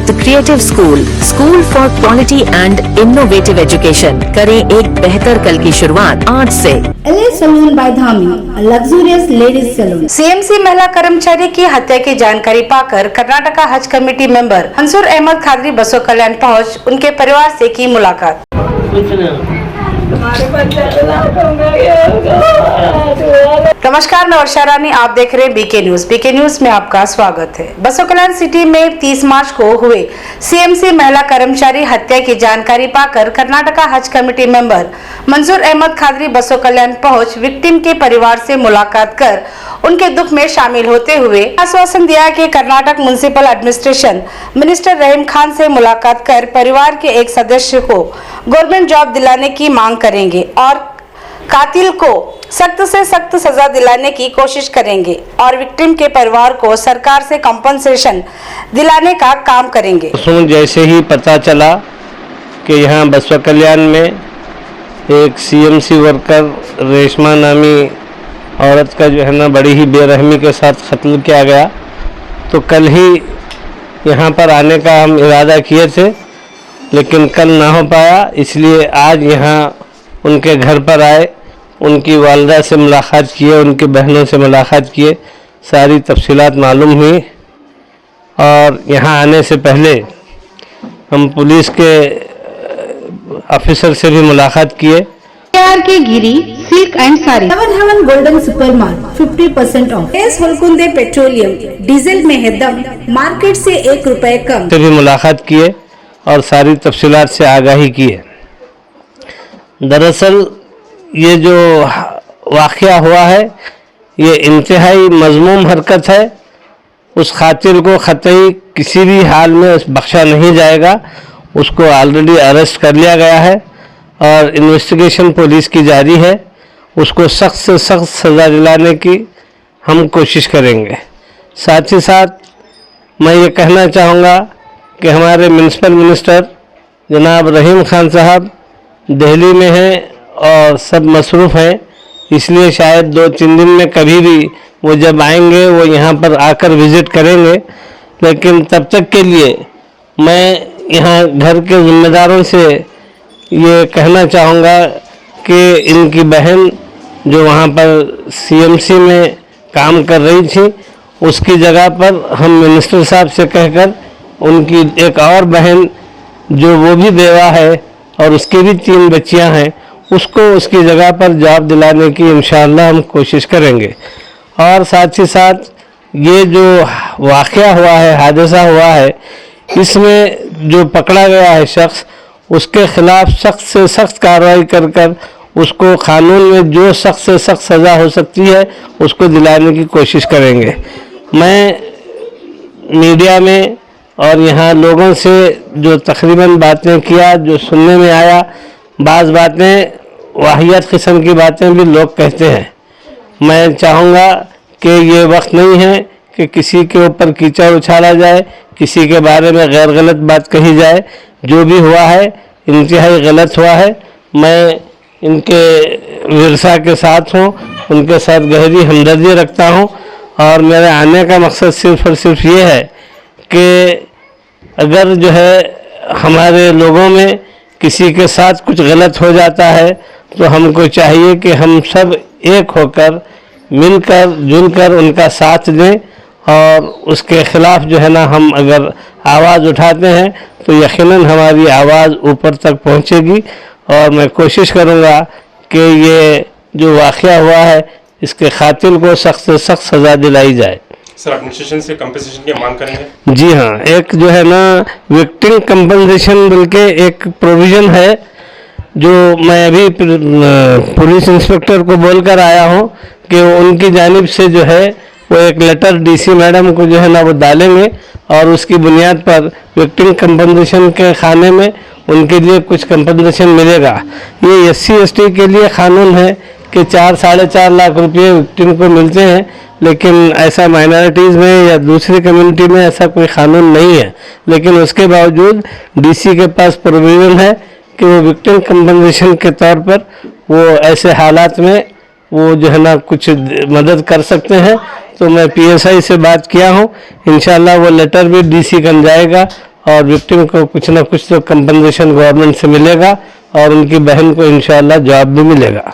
The creative school for quality and innovative education. करें एक बेहतर कल की शुरुआत आज से। LA salon by Dhami, a luxurious ladies salon. CMC महिला कर्मचारी की हत्या की जानकारी पाकर कर्नाटका हज कमेटी मेंबर मंसूर अहमद खादरी बसों कल्याण पहुंच उनके परिवार से की मुलाकात। नमस्कार, मैं वर्षा रानी, आप देख रहे हैं बीके न्यूज। बीके न्यूज में आपका स्वागत है। बसों कल्याण सिटी में 30 मार्च को हुए CMC महिला कर्मचारी हत्या की जानकारी पाकर कर्नाटका हज कमेटी मेंबर मंसूर अहमद खादरी बसों कल्याण पहुंच विक्टिम के परिवार से मुलाकात कर उनके दुख में शामिल होते हुए आश्वासन दिया कि कर्नाटक म्युनिसिपल एडमिनिस्ट्रेशन मिनिस्टर रहीम खान से मुलाकात कर परिवार के एक सदस्य को गवर्नमेंट जॉब दिलाने की मांग करेंगे और कातिल को सख्त से सख्त सजा दिलाने की कोशिश करेंगे और विक्टिम के परिवार को सरकार से कंपनसेशन दिलाने का काम करेंगे। जैसे ही पता चला कि यहाँ बसवा कल्याण में एक CMC वर्कर रेशमा नामी औरत का जो है ना बड़ी ही बेरहमी के साथ कत्ल किया गया, तो कल ही यहाँ पर आने का हम इरादा किए थे, लेकिन कल ना हो पाया, इसलिए आज यहाँ उनके घर पर आए, उनकी वालदा से मुलाकात किए, उनकी बहनों से मुलाकात किए, सारी तफसीलात मालूम हुई। और यहाँ आने से पहले हम पुलिस के ऑफिसर से भी मुलाकात किए। K Giri silk and sari, heaven golden super mart 50% off. S Holkunde petroleum, diesel में है दम, मार्केट से 1 रुपए कम। से भी मुलाकात किए और सारी तफसीलात से आगाही किए। दरअसल ये जो वाक़या हुआ है ये इंतहाई मज़मूम हरकत है। उस खातिर को ख़तई किसी भी हाल में बख्शा नहीं जाएगा। उसको ऑलरेडी अरेस्ट कर लिया गया है और इन्वेस्टिगेशन पुलिस की जारी है। उसको सख्त से सख्त सज़ा दिलाने की हम कोशिश करेंगे। साथ ही साथ मैं ये कहना चाहूँगा कि हमारे म्युनिसिपल मिनिस्टर जनाब रहीम खान साहब दिल्ली में हैं और सब मसरूफ़ हैं, इसलिए शायद 2-3 दिन में कभी भी वो जब आएंगे वो यहाँ पर आकर विज़िट करेंगे। लेकिन तब तक के लिए मैं यहाँ घर के ज़िम्मेदारों से ये कहना चाहूँगा कि इनकी बहन जो वहाँ पर CMC में काम कर रही थी, उसकी जगह पर हम मिनिस्टर साहब से कहकर उनकी एक और बहन जो वो भी बेवा है और उसकी भी 3 बच्चियां हैं, उसको उसकी जगह पर जॉब दिलाने की इंशाअल्लाह हम कोशिश करेंगे। और साथ ही साथ ये जो वाक़या हुआ है, हादसा हुआ है, इसमें जो पकड़ा गया है शख्स, उसके ख़िलाफ़ सख्त से सख्त कार्रवाई कर कर उसको कानून में जो सख्त से सख्त सज़ा हो सकती है उसको दिलाने की कोशिश करेंगे। मैं मीडिया में और यहाँ लोगों से जो तकरीबन बातें किया, जो सुनने में आया, बाज़ बातें वाहियात किस्म की बातें भी लोग कहते हैं। मैं चाहूँगा कि ये वक्त नहीं है कि किसी के ऊपर कीचड़ उछाला जाए, किसी के बारे में गैर गलत बात कही जाए। जो भी हुआ है इंतहाई गलत हुआ है। मैं इनके विरसा के साथ हूँ, उनके साथ गहरी हमदर्दी रखता हूँ और मेरे आने का मकसद सिर्फ़ और सिर्फ ये है कि अगर जो है हमारे लोगों में किसी के साथ कुछ गलत हो जाता है तो हमको चाहिए कि हम सब एक होकर मिलकर जुलकर उनका साथ दें और उसके ख़िलाफ़ जो है ना हम अगर आवाज़ उठाते हैं तो यकीनन हमारी आवाज़ ऊपर तक पहुंचेगी। और मैं कोशिश करूंगा कि ये जो वाक़या हुआ है इसके कातिल को सख्त से सख्त सज़ा दिलाई जाए। सर, एडमिनिस्ट्रेशन से कंपनसेशन की मांग करेंगे? जी हाँ, एक जो है ना विक्टिम कंपनसेशन बल्कि एक प्रोविज़न है जो मैं अभी पुलिस इंस्पेक्टर को बोलकर आया हूँ कि उनकी जानिब से जो है वो एक लेटर DC मैडम को जो है ना वो डालेंगे और उसकी बुनियाद पर विक्टिम कंपनसेशन के खाने में उनके लिए कुछ कंपनसेशन मिलेगा। ये SC/ST के लिए कानून है कि 4-4.5 लाख रुपये विक्टिम को मिलते हैं, लेकिन ऐसा माइनॉरिटीज़ में या दूसरी कम्युनिटी में ऐसा कोई कानून नहीं है। लेकिन उसके बावजूद DC के पास प्रोविज़न है कि वो विक्टिम कंपनसेशन के तौर पर वो ऐसे हालात में वो जो है ना कुछ मदद कर सकते हैं। तो मैं PSI से बात किया हूँ, इंशाल्लाह वो लेटर भी DC गन जाएगा और विक्टिम को कुछ ना कुछ तो कंपनसेशन गवर्नमेंट से मिलेगा और उनकी बहन को इंशाल्लाह जॉब भी मिलेगा।